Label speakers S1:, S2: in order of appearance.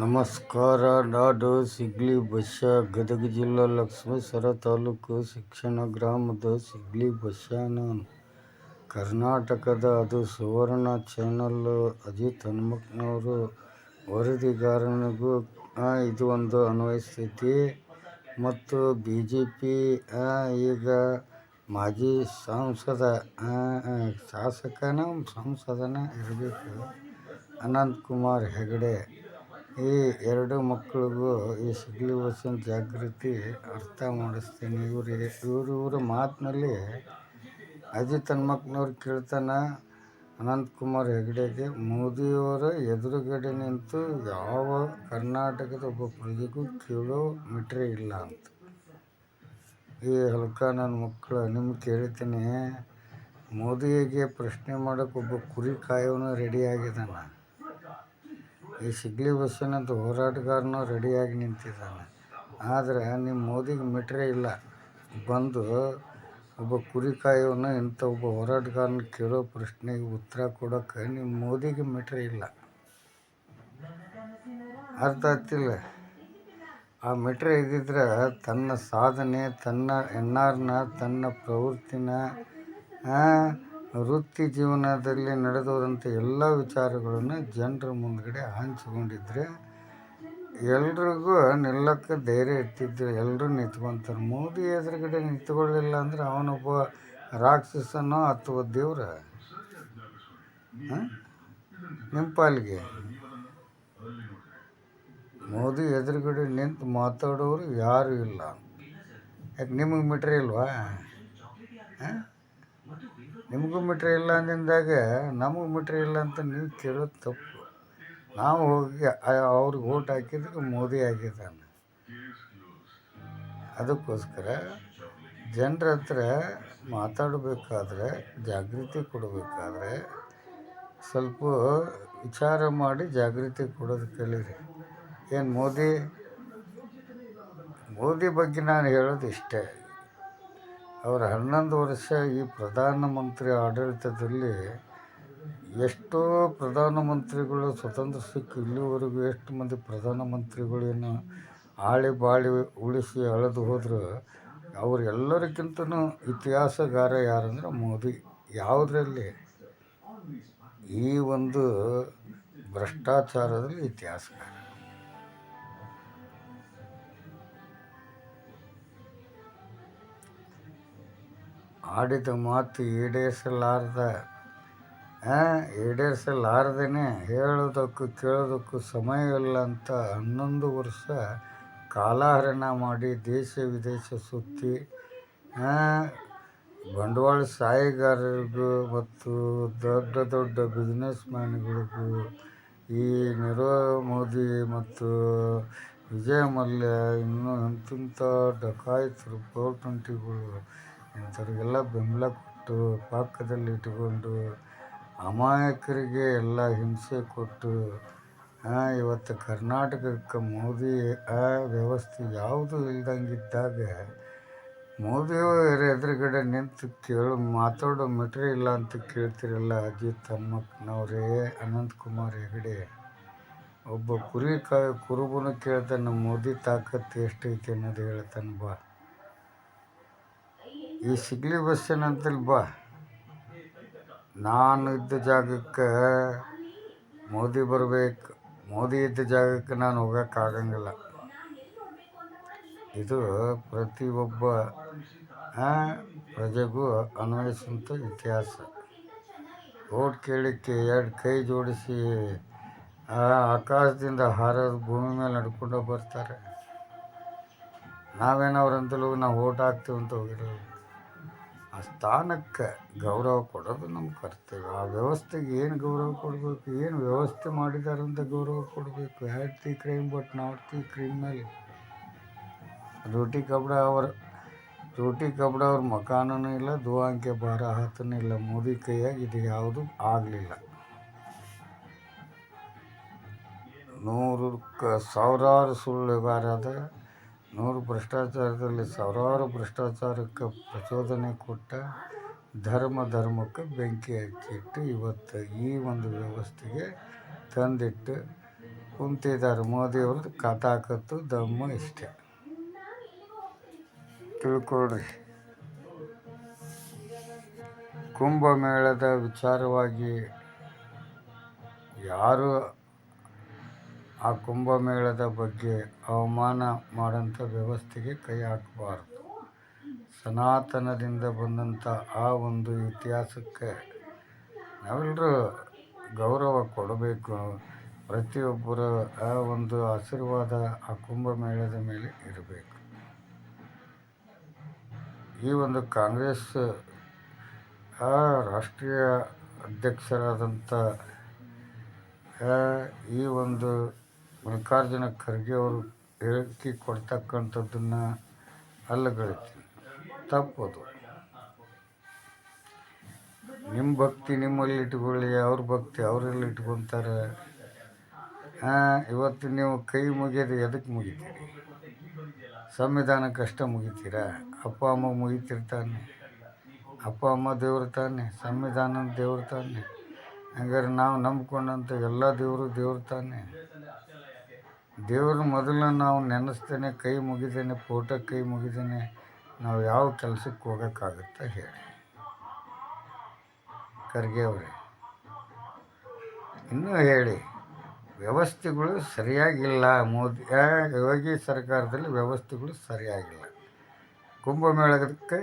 S1: ನಮಸ್ಕಾರ. ನಾನು ಸಿಗ್ಲಿ ಬಸ್ಯ, ಗದಗ ಜಿಲ್ಲಾ ಲಕ್ಷ್ಮೇಶ್ವರ ತಾಲೂಕು ಶಿಕ್ಷಣ ಗ್ರಾಮದ ಸಿಗ್ಲಿ ಬಸ್ಯ. ನಾನು ಕರ್ನಾಟಕದ ಅದು ಸುವರ್ಣ ಚಾನಲ್ ಅಜಿತ್ ಹನುಮಕ್ಕನವರು ವರದಿಗಾರನಿಗೂ ಇದು ಒಂದು ಅನ್ವಯಿಸ್ತೈತಿ. ಮತ್ತು BJP ಈಗ ಮಾಜಿ ಸಂಸದನ ಇರಬೇಕು ಅನಂತಕುಮಾರ್ ಹೆಗಡೆ, ಈ ಎರಡು ಮಕ್ಕಳಿಗೂ ಈ ಸಿಗ್ಲಿ ಬಸ್ಸಿನ ಜಾಗೃತಿ ಅರ್ಥ ಮಾಡಿಸ್ತೀನಿ. ಇವ್ರ ಮಾತಿನಲ್ಲಿ ಅಜಿತ್ ಹನುಮಕ್ಕನವ್ರು ಕೇಳ್ತಾನೆ ಅನಂತಕುಮಾರ್ ಹೆಗಡೆಗೆ, ಮೋದಿಯವರ ಎದುರುಗಡೆ ನಿಂತು ಯಾವ ಕರ್ನಾಟಕದ ಒಬ್ಬ ಪ್ರಜೆಗೂ ಕೇಳೋ ಮಿಟ್ರೆ ಇಲ್ಲ ಅಂತ. ಈ ಹಲ್ಕ ನನ್ನ ಮಕ್ಕಳು ನಿಮ್ಗೆ ಕೇಳ್ತೀನಿ, ಮೋದಿಗೆ ಪ್ರಶ್ನೆ ಮಾಡೋಕೆ ಒಬ್ಬ ಕುರಿ ಕಾಯೋನು ರೆಡಿಯಾಗಿದ್ದಾನೆ. ಈ ಸಿಗ್ಲಿ ಬಸ್ಸಿನಂತ ಹೋರಾಟಗಾರನು ರೆಡಿಯಾಗಿ ನಿಂತಿದ್ದಾನೆ. ಆದರೆ ನಿಮ್ಮ ಮೋದಿಗೆ ಮಿಟ್ರೆ ಇಲ್ಲ. ಬಂದು ಒಬ್ಬ ಕುರಿ ಕಾಯೋನು ಇಂಥ ಒಬ್ಬ ಹೋರಾಟಗಾರನ ಕೇಳೋ ಪ್ರಶ್ನೆಗೆ ಉತ್ತರ ಕೊಡೋಕೆ ನಿಮ್ಮ ಮೋದಿಗೆ ಮಿಟ್ರೆ ಇಲ್ಲ. ಅರ್ಥ ಆಗ್ತಿಲ್ಲ. ಆ ಮಿಟ್ರೆ ಇದ್ದಿದ್ರೆ ತನ್ನ ಸಾಧನೆ, ತನ್ನ ಎನ್ನಾರ್ನ, ತನ್ನ ಪ್ರವೃತ್ತಿನ, ವೃತ್ತಿ ಜೀವನದಲ್ಲಿ ನಡೆದೋದಂಥ ಎಲ್ಲ ವಿಚಾರಗಳನ್ನು ಜನರ ಮುಂದ್ಗಡೆ ಹಂಚಿಕೊಂಡಿದ್ರೆ ಎಲ್ರಿಗೂ ನಿಲ್ಲಕ್ಕೆ ಧೈರ್ಯ ಇರ್ತಿದ್ರು. ಎಲ್ಲರೂ ನಿಂತ್ಕೊತಾರೆ. ಮೋದಿ ಎದುರುಗಡೆ ನಿಂತ್ಕೊಳ್ಳಿಲ್ಲ ಅಂದ್ರೆ ಅವನೊಬ್ಬ ರಾಕ್ಷಸನೋ ಅಥವಾ ದೇವ್ರ ನಿಮ್ಮ ಪಾಲಿಗೆ. ಮೋದಿ ಎದುರುಗಡೆ ನಿಂತು ಮಾತಾಡೋರು ಯಾರೂ ಇಲ್ಲ. ಯಾಕೆ ನಿಮಗೆ ಮಿಟ್ರೆ ಇಲ್ವಾ? ನಿಮಗೂ ಮಿಟ್ರೆ ಇಲ್ಲ ಅಂದಿಂದಾಗ ನಮಗೆ ಮಿಟ್ರೆ ಇಲ್ಲ ಅಂತ ನೀವು ಕೇಳೋದು ತಪ್ಪು. ನಾವು ಹೋಗಿ ಅವ್ರಿಗೆ ಓಟ್ ಹಾಕಿದ್ದಕ್ಕೆ ಮೋದಿ ಆಗಿದ್ದಾನೆ. ಅದಕ್ಕೋಸ್ಕರ ಜನರ ಹತ್ರ ಮಾತಾಡಬೇಕಾದ್ರೆ, ಜಾಗೃತಿ ಕೊಡಬೇಕಾದ್ರೆ ಸ್ವಲ್ಪ ವಿಚಾರ ಮಾಡಿ ಜಾಗೃತಿ ಕೊಡೋದು ಕಲೀರಿ. ಏನು ಮೋದಿ ಬಗ್ಗೆ ನಾನು ಹೇಳೋದು ಇಷ್ಟೇ, ಅವರ 11 ವರ್ಷ ಈ ಪ್ರಧಾನಮಂತ್ರಿ ಆಡಳಿತದಲ್ಲಿ ಎಷ್ಟೋ ಪ್ರಧಾನಮಂತ್ರಿಗಳು ಸ್ವತಂತ್ರ ಸಿಕ್ಕ ಇಲ್ಲಿವರೆಗೂ ಎಷ್ಟು ಮಂದಿ ಪ್ರಧಾನಮಂತ್ರಿಗಳೇನು ಆಳಿ ಬಾಳಿ ಉಳಿಸಿ ಅಳೆದು ಹೋದರು. ಅವರೆಲ್ಲರಿಗಿಂತನೂ ಇತಿಹಾಸಗಾರ ಯಾರಂದ್ರೆ ಮೋದಿ. ಯಾವುದರಲ್ಲಿ? ಈ ಒಂದು ಭ್ರಷ್ಟಾಚಾರದಲ್ಲಿ ಇತಿಹಾಸಗಾರ. ಆಡಿದ ಮಾತು ಈಡೇರಿಸಲಾರ್ದೇ ಹೇಳೋದಕ್ಕೂ ಕೇಳೋದಕ್ಕೂ ಸಮಯ ಇಲ್ಲ ಅಂತ 11 ವರ್ಷ ಕಾಲಹರಣ ಮಾಡಿ ದೇಶ ವಿದೇಶ ಸುತ್ತಿ ಬಂಡವಾಳ ಶಾಹಿಗಾರರಿಗೂ ಮತ್ತು ದೊಡ್ಡ ದೊಡ್ಡ ಬಿಸ್ನೆಸ್ ಮ್ಯಾನ್ಗಳಿಗೂ, ಈ ನೀರವ್ ಮೋದಿ ಮತ್ತು ವಿಜಯ್ ಮಲ್ಯ, ಇನ್ನೂ ಇಂತಿಂಥ ಡಕಾಯಿತರು, 420ಗಳು, ಇಂಥವ್ರಿಗೆಲ್ಲ ಬೆಂಬಲ ಕೊಟ್ಟು ಪಕ್ಕದಲ್ಲಿ ಇಟ್ಕೊಂಡು ಅಮಾಯಕರಿಗೆ ಎಲ್ಲ ಹಿಂಸೆ ಕೊಟ್ಟು ಇವತ್ತು ಕರ್ನಾಟಕಕ್ಕೆ ಮೋದಿ ವ್ಯವಸ್ಥೆ ಯಾವುದೂ ಇಲ್ದಂಗಿದ್ದಾಗ ಮೋದಿಯವರ ಎದುರುಗಡೆ ನಿಂತು ಮಾತಾಡೋ ಮಿಟ್ರೆ ಇಲ್ಲ ಅಂತ ಕೇಳ್ತಿರಲ್ಲ ಅಜಿತ್ ಹನುಮಕ್ಕನವರೇ, ಅನಂತಕುಮಾರ್ ಹೆಗಡೆ. ಒಬ್ಬ ಕುರುಬನು ಕೇಳ್ತಾನೆ ಮೋದಿ ತಾಕತ್ತು ಎಷ್ಟೈತಿ ಅನ್ನೋದು ಹೇಳ್ತಾನೆ. ಬಾ ಈ ಸಿಗ್ಲಿ ಬಸ್ಸಿನಂತಲ್ಲಿ ಬಾ. ನಾನು ಇದ್ದ ಜಾಗಕ್ಕೆ ಮೋದಿ ಬರಬೇಕು, ಮೋದಿ ಇದ್ದ ಜಾಗಕ್ಕೆ ನಾನು ಹೋಗೋಕ್ಕಾಗಂಗಿಲ್ಲ. ಇದು ಪ್ರತಿಯೊಬ್ಬ ಪ್ರಜೆಗೂ ಅನ್ವಯಿಸುವಂಥ ಇತಿಹಾಸ. ಓಟ್ ಕೇಳಲಿಕ್ಕೆ 2 ಕೈ ಜೋಡಿಸಿ ಆಕಾಶದಿಂದ ಹಾರೋದು ಭೂಮಿ ಮೇಲೆ ನಡ್ಕೊಂಡು ಬರ್ತಾರೆ. ನಾವೇನವ್ರಂತಲೂ ನಾವು ಓಟ್ ಹಾಕ್ತೀವಿ ಅಂತ ಹೋಗಿರೋದು. ಆ ಸ್ಥಾನಕ್ಕೆ ಗೌರವ ಕೊಡೋದು ನಮ್ಮ ಕರ್ತವ್ಯ. ಆ ವ್ಯವಸ್ಥೆಗೆ ಏನು ಗೌರವ ಕೊಡಬೇಕು, ಏನು ವ್ಯವಸ್ಥೆ ಮಾಡಿದ್ದಾರೆ ಅಂತ ಗೌರವ ಕೊಡಬೇಕು. Had the crime but not the criminal. ರೋಟಿ ಕಬಡ ಅವ್ರ ಮಕಾನೂ ಇಲ್ಲ, ದುವಾಂಕೆ ಬಾರ ಹಾತನೂ ಇಲ್ಲ. ಮೋದಿ ಕೈಯಾಗಿ ಇದು ಯಾವುದೂ ಆಗಲಿಲ್ಲ. ಸಾವಿರಾರು ಸುಳ್ಳುಗಾರದ 100 ಭ್ರಷ್ಟಾಚಾರದಲ್ಲಿ ಸಾವಿರಾರು ಭ್ರಷ್ಟಾಚಾರಕ್ಕೆ ಪ್ರಚೋದನೆ ಕೊಟ್ಟ, ಧರ್ಮಕ್ಕೆ ಬೆಂಕಿ ಹಚ್ಚಿಟ್ಟು ಇವತ್ತು ಈ ಒಂದು ವ್ಯವಸ್ಥೆಗೆ ತಂದಿಟ್ಟು ಕುಂತಿದ್ದಾರೆ. ಮೋದಿಯವ್ರದ್ದು ಕಥಾಕತ್ತು ದಮ್ಮು ಇಷ್ಟೆ, ತಿಳ್ಕೊಳ್ರಿ. ಕುಂಭಮೇಳದ ವಿಚಾರವಾಗಿ ಯಾರು ಆ ಕುಂಭಮೇಳದ ಬಗ್ಗೆ ಅವಮಾನ ಮಾಡೋಂಥ ವ್ಯವಸ್ಥೆಗೆ ಕೈ ಹಾಕಬಾರ್ದು. ಸನಾತನದಿಂದ ಬಂದಂಥ ಆ ಒಂದು ಇತಿಹಾಸಕ್ಕೆ ನಾವೆಲ್ಲರೂ ಗೌರವ ಕೊಡಬೇಕು. ಪ್ರತಿಯೊಬ್ಬರ ಆ ಒಂದು ಆಶೀರ್ವಾದ ಆ ಕುಂಭಮೇಳದ ಮೇಲೆ ಇರಬೇಕು. ಈ ಒಂದು ಕಾಂಗ್ರೆಸ್ ರಾಷ್ಟ್ರೀಯ ಅಧ್ಯಕ್ಷರಾದಂಥ ಈ ಒಂದು ಮಲ್ಲಿಕಾರ್ಜುನ ಖರ್ಗೆ ಅವರು ಹೇಳಿಕೆ ಕೊಡ್ತಕ್ಕಂಥದ್ದನ್ನು ಅಲ್ಲಗಳಿತೀನಿ, ತಪ್ಪದು. ನಿಮ್ಮ ಭಕ್ತಿ ನಿಮ್ಮಲ್ಲಿ ಇಟ್ಕೊಳ್ಳಿ, ಅವ್ರ ಭಕ್ತಿ ಅವರಲ್ಲಿ ಇಟ್ಕೊತಾರೆ. ಇವತ್ತು ನೀವು ಕೈ ಮುಗಿಯೋದು ಎದಕ್ಕೆ ಮುಗಿತೀರಿ? ಸಂವಿಧಾನಕ್ಕಷ್ಟೇ ಮುಗಿತೀರಾ? ಅಪ್ಪ ಅಮ್ಮ ಮುಗಿತಿರ್ತಾನೆ, ಅಪ್ಪ ಅಮ್ಮ ದೇವ್ರು ತಾನೆ, ಸಂವಿಧಾನ ದೇವ್ರು ತಾನೆ. ಹಂಗಾರೆ ನಾವು ನಂಬ್ಕೊಂಡಂಥ ಎಲ್ಲ ದೇವ್ರು ತಾನೆ. ದೇವ್ರ ಮೊದಲು ನಾವು ನೆನೆಸ್ತೇನೆ, ಕೈ ಮುಗಿದೇನೆ, ಫೋಟೋ ಕೈ ಮುಗಿದೇನೆ, ನಾವು ಯಾವ ಕೆಲಸಕ್ಕೆ ಹೋಗೋಕ್ಕಾಗುತ್ತಾ ಹೇಳಿ ಖರ್ಗೆ ಅವರೇ? ಇನ್ನೂ ಹೇಳಿ, ವ್ಯವಸ್ಥೆಗಳು ಸರಿಯಾಗಿಲ್ಲ. ಯೋಗಿ ಸರ್ಕಾರದಲ್ಲಿ ವ್ಯವಸ್ಥೆಗಳು ಸರಿಯಾಗಿಲ್ಲ. ಕುಂಭಮೇಳಕ್ಕೆ